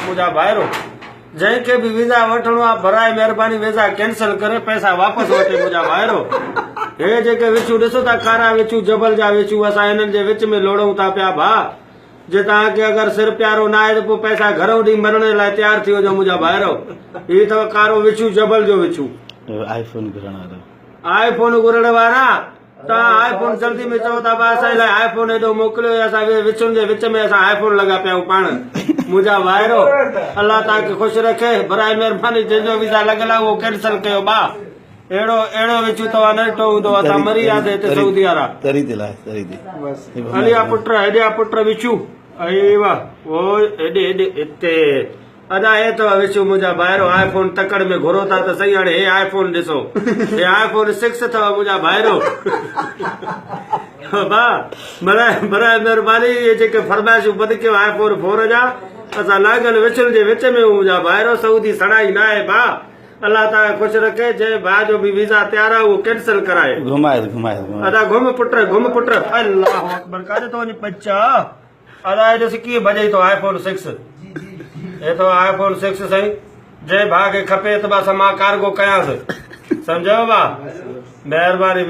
मुझा भाइरो जंहिंखे बि वीज़ा वठणो आहे भराए महिरबानी वीज़ा कैंसिल करे पैसा वापसि वठे मुंहिंजा भाइरो। हे जेके विचूं ॾिसो था कारा विचूं जबल जा विचूं असां हिननि जे विच में लोड़ूं था पिया भाउ। जे तव्हांखे अगरि सिर प्यारो न आहे त पोइ पैसा घरों ॾींहुं मरण लाइ तयारु थी वञो मुंहिंजा भाइरो। हीअ अथव कारो विचूं जबल जो विचूं। आईफोन घुरण वारा तव्हां आईफोन जल्दी में चओ था भाउ असांजे लाइ आईफोन हेॾो मोकिलियो असां विचुनि जे विच में असां आईफोन लॻा पिया आहियूं पाण मुंहिंजा भाइरो। अलाह तव्हांखे ख़ुशि रखे भराए महिरबानी जंहिंजो वीज़ा लॻल आहे उहो कैंसिल कयो भाउ। अहिड़ो विचूं तव्हां न ॾिठो हूंदो असां मरी वियासीं हिते सऊदी अरब। हलिया पुट विचूं हेॾे हिते अदा हे अथव विचूं मुंहिंजा भाइरो। आईफोन तकड़ में घुरो था त सही हाणे हे आईफोन ॾिसो हे आईफोन 6 अथव मुंहिंजा भाइरो। भराए महिरबानी इहे जेके फरमाइशूं बंदि कयो आईफोन 4 जा असां लागल विचुनि जे विच में मुंहिंजा भाइरो। सऊदी सड़ाई न आहे भाउ। अल्लाह तव्हांखे ख़ुशि रखे जंहिं भाउ जो बि वीज़ा तयारु आहे उहो कैंसिल कराए। अदा घुम पुट अल्लाह अकबर काॾे थो वञे बच्चा। अदा हे ॾिस कीअं भॼे थो आईफोन 6 हे तो आईफोन 6 सही जंहिं भाउ खे खपे त बस मां कार्गो कयांसि। सम्झो भाउ। महिरबानी।